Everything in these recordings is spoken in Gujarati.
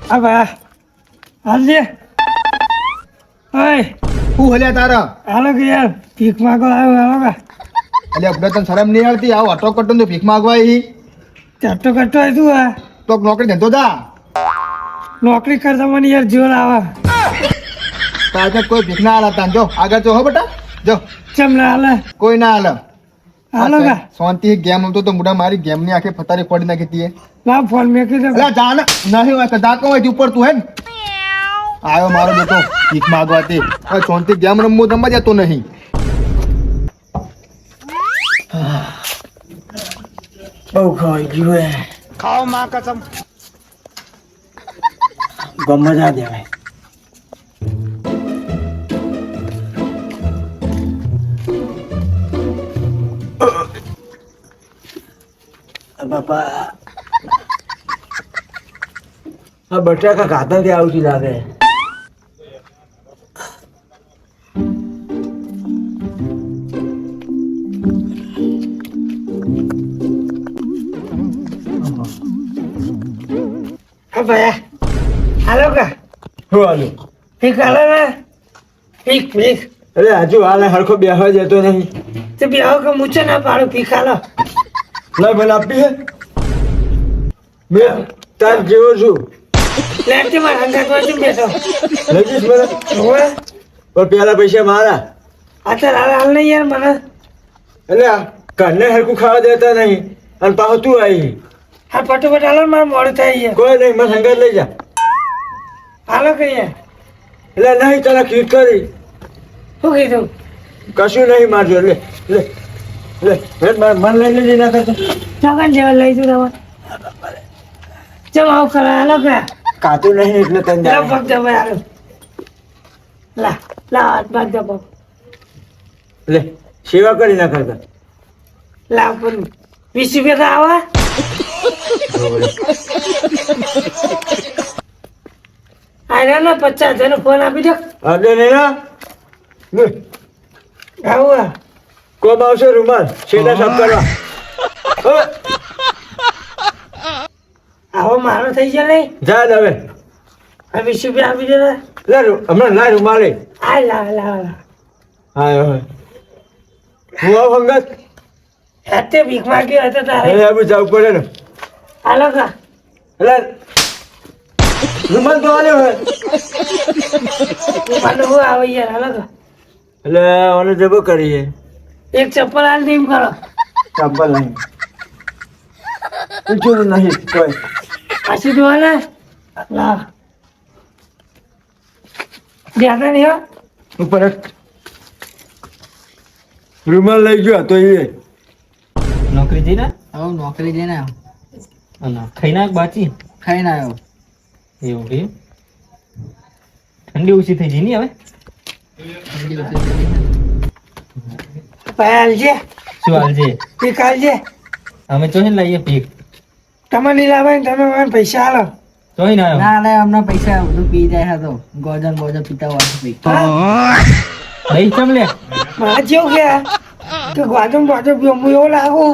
આ બા હાલજે ઓય હું હલ્યા તારા હાલો કે યાર ભીખ માગો આવ્યો હાલો કા અલ્યા આપણે તને શરમ નહીં આવતી આવો અટો કટો તો ભીખ માગવા આવી ચાટો કરતો હોય તું આ તો નોકરી ધંધો જા નોકરી કરતા મને યાર જોર આવે તારે કોઈ ભીખ ના હાલતા જો આગળ જો હો બેટા જો ચમ ના હાલે કોઈ ના હાલ હાલો કા શાંતિ ગેમ રમતો તો મુડા મારી ગેમ ની આખે ફતારી ફોડી નાખી હતી લાવ ફોન મેકી દે અલ્યા જા ને નહીં હોય કદા કો હોય ઉપર તું હે ને આયો મારો બેટો ભીખ માગવા તે હવે શાંતિ ગેમ રમવું રમવા જતો નહીં બહુ ખાઈ ગયું હે ખાઓ માં કસમ ગમે જા દેવાય બાપા આ બટાકા ખાતા ત્યાં આવતી લાગે ભાઈ હાલો કા શું હાલું? પીક હાલો ને પીક પીક અરે હજુ હાલે હરખો બેહવા જતો નહીં. તે બેહો કે મૂછો ના પાડો પીક હાલો લઈ મને આપી હે મેં તાર જેવો છું લેટથી મારા હંગાત વાંચી બેઠો લઈ જઈશ મને હોવે પણ પેલા પૈસા મારા અત્યારે હાલ નહીં યાર મને એટલે ઘરને હરખું ખાવા દેતા નહીં અને પાછો તું આવી હા ફટોફટ હાલો ને મારે મોડું થાય યાર કોઈ નહીં મને હંગાત લઈ જા હાલો કે યાર એટલે નહીં તને કીટ કરી શું કીધું કશું નહીં મારજો લે લે લે મન લઈ લેજે ના કરતો ચોકન જેવા લઈ જુ તમે ચમ આવું કરે હાલો કે કાતું નહીં એટલે તને લા જાણે. પગ દબાઈ હાલો લા લા હાથ પગ દબાવ લે સેવા કરી ના કરતા લા પણ 20 રૂપિયા તો આવે આયરા ને 50,000 નો ફોન આપી દો અરે નહીં ના લે આવું કોમ આવશે રૂમાલ છેડા સાફ કરવા હવે આવો મારો થઈ જાય નહીં જા ને હવે આ 20 રૂપિયા આપી દે લે હમણાં ના રૂમાલે આ લા લા લા હા હવે હું આવું હંગત હાથે ભીખ માગી હતો તારે હવે આવું જવું પડે ને હાલો કા એટલે રૂમાલ તો આલ્યો હે મને હું આવે યાર હાલો કા એટલે ઓને જબો કરીએ એક ચપ્પલ હાલ દે એમ કરો ચંપલ નહીં પૂછ્યું નહીં કોઈ પાછી દો ને લા દેખા નહીં હો ઉપર એક રૂમાલ લઈ ગયો તો એ નોકરી જઈને હવે નોકરી જઈને અને ખાઈને આવ બાચી ખાઈને આવ્યો એવું કે ઠંડી ઓછી થઈ ગઈ ની હવે ભાઈ હાલજે શું હાલજે પીક હાલજે અમે ચોહીને લાવીએ પીક તમે નહીં લાવે ને તમે મને પૈસા હાલો ચોહીને આવ્યો ના લે હમણાં પૈસા બધું પી જાય હતો ગોજન બોજન પીતા વાળું પી દહીં ચમ લે મારે જેવું કે ગોજમ બોજમ હું એવું લાગુ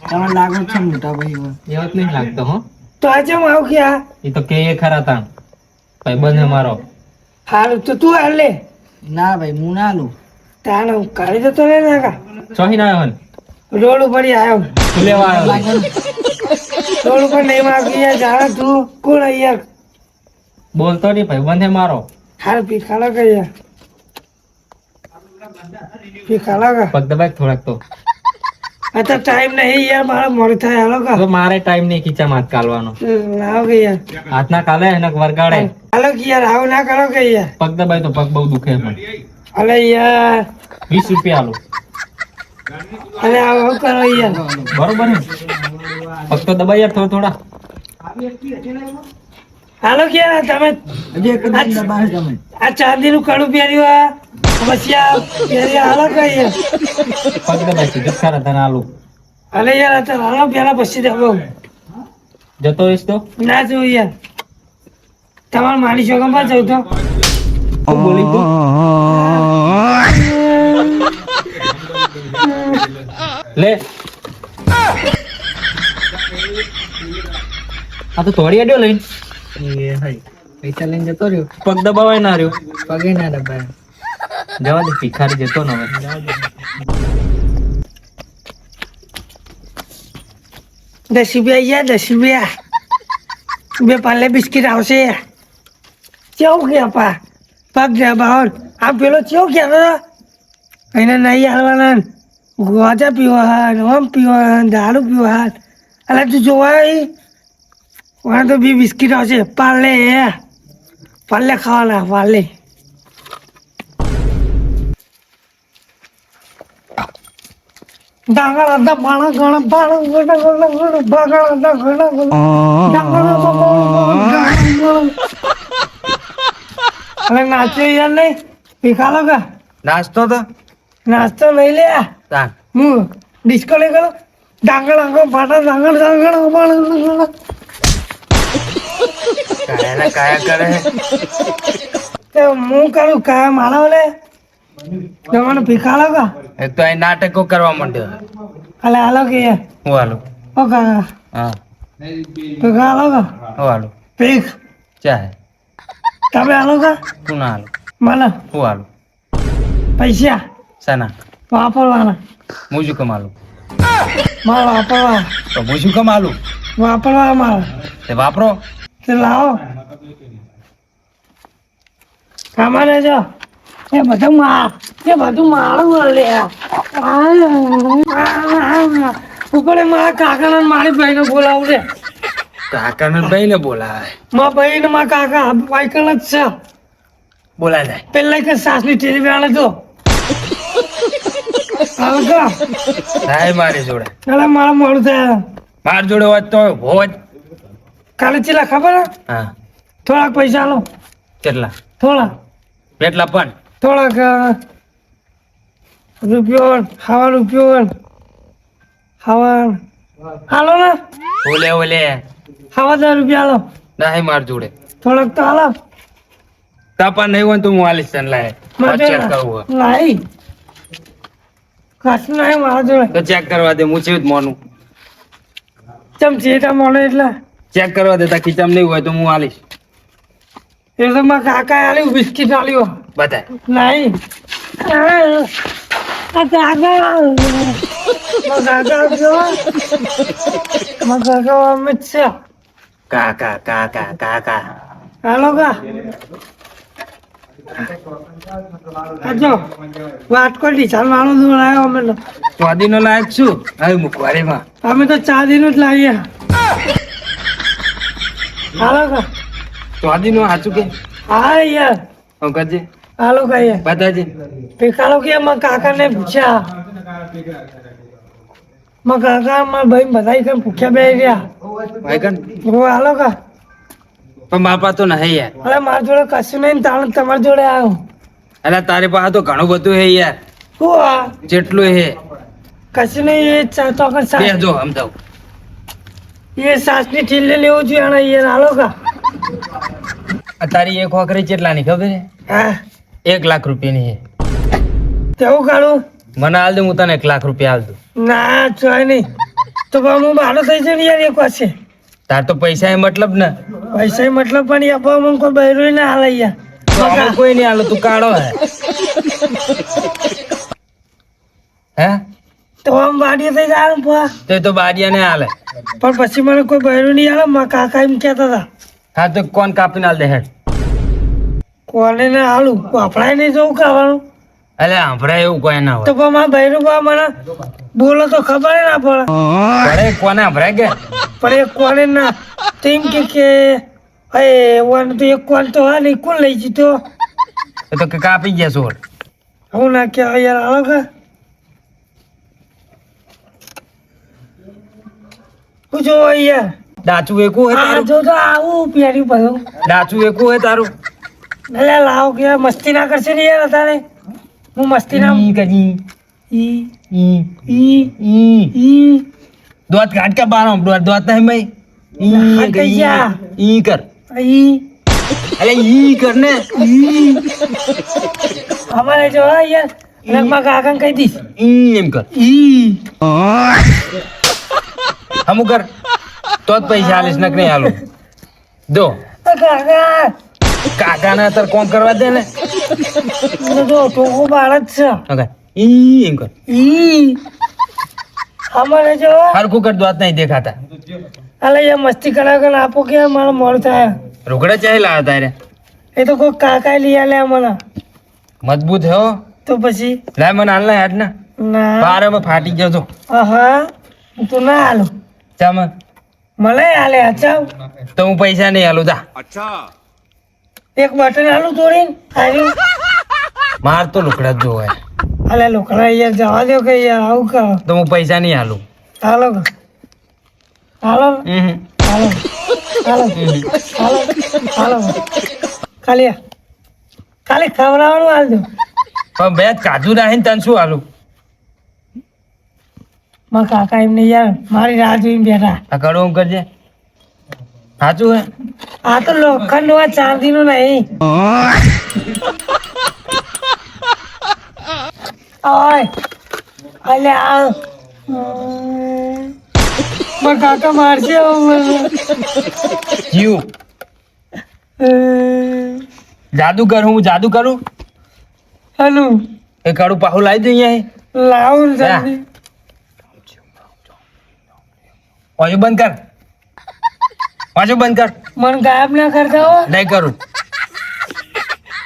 તમને લાગે છે મોટા ભાઈ એવો જ નહીં લાગતો હો તો આજે હું આવું કે એ તો કે એ ખરા તાણ ભાઈ બંધ મારો હારું તો તું હાલ લે ના ભાઈ હું ના લઉં તાણે હું કાઢી જતો ને નાકા ચોહીને આવ્યો ને રોડ ઉપર આવ્યો તું લેવા આવ્યો રોડ ઉપર નહીં માગી યાર જાણે તું કોણ યાર બોલતો નહીં ભાઈ બંધ મારો હાર પીખાલો કે યાર પીખાલો કે પગ દબાય થોડાક તો અત્યારે ટાઈમ નહીં યાર મારે મોડું થાય હાલો કા તો મારે ટાઈમ નહીં ખીચામાં હાથ કાલવાનો લાવો કે યાર હાથના કાલે એને વરગાડે હાલો કે યાર આવું ના કરો કે યાર પગ દબાય તો પગ બહુ દુખે મને અલે યાર 20 રૂપિયા આલો અરે આવું કરો યાર બરોબર ને પગ તો દબાઈ યાર થોડા હાલો કે યાર તમે હજી એક જ દબાવે તમે આ ચાંદીનું કડું પહેર્યું આ પછી આ પહેર્યા હાલો કે યાર પગ દબાય છે ખરા તને આલુ અલે યાર અત્યારે હાલો પેલા પછી દેવો જતો રહીશ તો ના જોઉં યાર તમારે મારી શોખમાં જવું તો શું બોલી તું લે આ તો તોડી આડ્યો લઈને એ હઈ પૈસા લઈને જતો રહ્યો પગ દબાવાય ના રહ્યો. પગે ના દબાય જવા દે, ભિખારી જતો ને હવે. ₹10 ₹10 બે પાલે બિસ્કિટ આવશે કેવું કે આપા પગ દબાવો આ પેલો કેવું કહેતો એને નહીં હાલવાના ગોજા પીવા ઓમ પીવા દારૂ પીવા અલા તું જોવા વहाँ तो भी बिस्किट આવશે પાલે ખાવાના પાલે ડાંગર હતા બાણા ગણ બાણા ગણ બાગણ હતા ગણ ડાંગર અરે નાચો યાર નહીં પીખાલો કા નાસ્તો તો નાસ્તો લઈ લે તાન હું ડિસ્કો લઈ ગયો ડાંગર આંગો ફાટા ડાંગર ડાંગર બાણા કાયા કરે તે હું કરું કાયા માળા લે તમારે પીખાલો કા એક તો અહીં નાટકો કરવા માંડ્યો. અલે હાલો કે હું હાલું. ઓ કાકા હા પીખાલો કા હું હાલું. પીખ ચાહે તમે હાલો કા તું ના હાલું. મને હું હાલું. પૈસા સાના વાપરવાના હું શું કમાલું. મારે વાપરવા તો હું શું કમાલું. વાપરવા મારે તે વાપરો. તે લાવો કામા લેજો એ બધું મારું લે ઉપરે મારા કાકા મારી ભાઈને બોલાવું રે કાકાને ભાઈ ને બોલાય. મારા ભાઈ ને મારા કાકા વાયકલ જ છે બોલાય જાય. પેલા કે સાસની ટેલી વેળે તો હલકા થાય મારી જોડે. ચાલે મારા મોડું થાય માર જોડે હોત તો હોત. કાલે ચેલા ખબર હે હા થોડાક પૈસા લો કેટલા થોડા કેટલા પણ થોડાક રૂપિયો ખાવા રૂપિયો ખાવા હાલો ને ઓલે ઓલે ખાવા 10 રૂપિયા હાલો નહીં માર જોડે. થોડાક તો હાલો તાપા નહીં હોય તો હું આલીશ તને લાય. ચેક કરવું હોય લાઈ કાશ નહીં મારા જોડે તો ચેક કરવા દે. હું છે જ મોનું. ચમચી તા મોડે એટલે ચેક કરવા દે. તાકી ચમ નહીં હોય તો હું આલીશ. એ તો મારા કાકા આલ્યું બિસ્કિટ આલ્યું બતાય. નહીં આ કાકા અમે જ છે કાકા કાકા કાકા હાલો કા આજો વાત કરી ચાલ મારો દૂર આવ્યો અમે તો સ્વાદીનો લાયક છું. હવે મૂકવારે માં અમે તો ચાંદીનું જ લાવીએ હાલો કા સ્વાદીનો સાચું કે હા યાર હું કરજે. હાલો કા યાર બતાજે. પેકાલો કે મારા કાકાને પૂછ્યા મારા કાકા મારા ભાઈ બધા કઈ પૂછ્યા બે રહ્યા વાયકન હાલો કા પણ બાપા તો નહીં યાર. અરે મારા જોડે કશું નહીં તાણ તમારી જોડે આવ્યો અલા તારે પાસે તો ઘણું બધું હે યાર. શું આ જેટલું હે કશું નહીં એ ચોકડ સાસ બેસજો સમજાવું. એ સાસની ઠીલે લેવું જોઈએ અને યાર હાલો કા આ તારી એક હોકરી કેટલાની ખબર હે? હા 1 લાખ રૂપિયાની હે. તેવું કાઢું મને હાલ દે. હું તને 1 લાખ રૂપિયા હાલ દઉં. ના ચોય નહીં તો પણ હું બારો થઈ જાય ને યાર એક પાસે તાર તો પૈસા એ મતલબ ને. પૈસા મતલબ પણ યાર પણ મને કોઈ બહેરું ના હાલ યાર તો આમાં કોઈ નહીં હાલો. તું કાઢો હે હે તો આમ વાડીએ થઈ જાય ને પા તો એ તો બાડિયા ને હાલે. પણ પછી મને કોઈ બહેરું નહીં હાલે મારા કાકા એમ કહેતા હતા હા તો કોણ કાપીને હાલ દે હેડ. કોને ને હાલું વાપરાય નહીં જવું ખાવાનું અલે સાંભળાય એવું કોઈ ના તો હોય. પણ મારા બહેરું બા મને બોલો તો ખબર ના પડે અરે કોને સાંભળાય કે પણ એક કોને ના તો એમ કે એ વન તો એક કોણ તો હા નહીં કોણ લઈ જીતો એ તો કે કાપી ગયા સોળ. હું ના કહેવાય યાર હાલો કા હું જો યાર ડાચું વેકું હોય આ તારું. જો તો આવું પ્યારી બધું ડાચું વેકું હોય તારું. એટલે લાવો કે મસ્તી ના કરશે ને યાર તારે હું મસ્તી ના ઈ કરી ઈ ઈ ઈ ઈ ઈ દોત કાઢ કે બારો દોત નહીં ભાઈ. હા, કઈ જા. ઈ કર. ઈ અલે ઈ કર ને. અમારે જો હા યાર રગમાં કાકા કહી દઈશ ઈ એમ કર. ઈ હમું કર તો જ પૈસા આલીશ નક નહીં હાલું. દો તો કાકા કાકા ને અત્યારે કોમ કરવા દે ને મને તો ટોકો બાળ જ છે ઓકે ઈ એમ કર ઈ અમારે જો હરખું કર દોત નહીં દેખાતા અલે એ મસ્તી કરાવને આપો કે મારે મોડું થાય રોકડા ચાહે લાવ્યા તારે એ તો કોઈ કાકા લઈ આલે મને મજબૂત હે હો તો પછી લાય મને હાલ ના હેડ ના ના બાર માં ફાટી ગયો તો હા તું ના હાલો ચામ મને હાલે અચ્છા તો હું પૈસા નહીં હાલું જા એક બટન હાલું તોડીને આવ્યું માર તો લુકડા જ જોવાય અલે લોકડા યાર જવા દો કે યાર આવું કરો તો હું પૈસા નહીં હાલું હાલો હાલો હમ હાલો હાલો હાલો હાલો ખાલી ખાલી ખવડાવવાનું હાલ દો પણ બે કાજુ રાખીને તને શું હાલું મારા કાકા એમને યાર મારી રાહ જોઈને બેઠા આ કડો હું કરજે સાચું હે આ તો લોખંડ નું ચાંદી નું નહીં ઓય અલે આ મારા કાકા મારશે હવે મને. જીવ જાદુ કર હું જાદુ કરું હલો એ કાળું પાહું લાવી દે અહીંયા લાવું જલ્દી પાછું બંધ કર પાછું બંધ કર મને ગાયબ ના કરતા હો નહીં કરું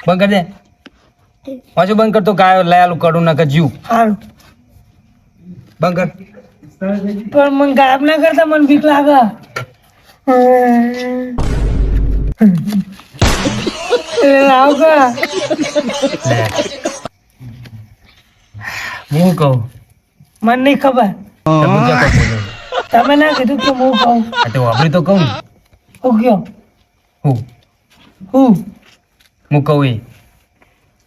બંધ કર દે પાછું બંધ કર તો ગાય લાયાલું કરું ના કર જીવ સારું બંધ કર પણ મને ગાયબ ના કરતા મને બીક લાગે લાવ કા લે હું કહું મને નહીં ખબર તો હું ક્યાં કહું બોલું? તમે ના કીધું કે હું કહું આ તો વાપરી તો કહું ને. હું કયો હું હું કહું એ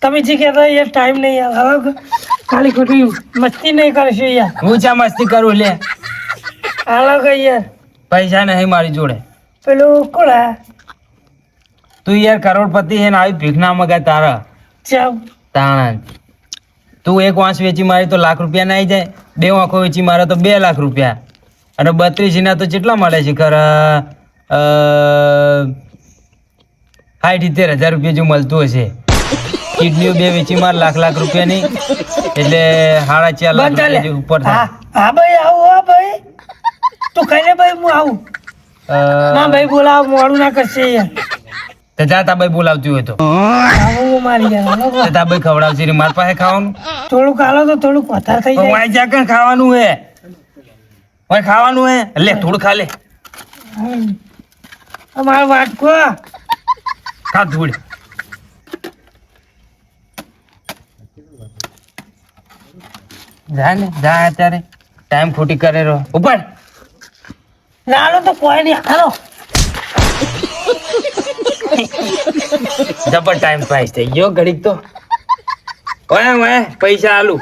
તમે જે કહેતા યાર ટાઈમ નહીં યાર હવે ખાલી ખોટી મસ્તી નહીં કરશો યાર હું ચા મસ્તી કરું લે હાલો કે યાર પૈસા નહીં મારી જોડે પેલું કોણ આ તું યાર કરોડપતિ હે ને આવી ભીખ ના મગાય તારા ચાવ તાણા તું એક વાંસ વેચી મારી તો લાખ રૂપિયા ના આવી જાય બે વાંખો વેચી મારે તો 2 લાખ રૂપિયા અને 32 ના તો કેટલા મળે છે ખર 60-70 હજાર રૂપિયા જેવું મળતું હશે કિડનીઓ 2 વેચી માર લાખ રૂપિયાની એટલે 4.5 લાખ રૂપિયા જેવું ઉપર હા થાય હા ભાઈ આવું હા ભાઈ તું કહીને ભાઈ હું આવું ના ભાઈ બોલાવ મોડું ના કરશે યાર તો જા તા ભાઈ બોલાવતી હોય તો આવું મારી યાર હાલો તો તા ભાઈ ખવડાવશે ને માર પાસે ખાવાનું થોડુંક હાલો તો થોડુંક વધારે થઈ જાય વાય જા કણ ખાવાનું હે ઓય ખાવાનું હે લે થોડું ખા લે અમારો વાટકો ખા થોડું જા ને જા અત્યારે ટાઈમ ખોટી કરે રહો ઉપર નાનો તો કોઈ નહીં હાલો જબર ટાઈમ પાસ થઈ ગયો ઘડીક તો ઓય ઓય પૈસા આલુ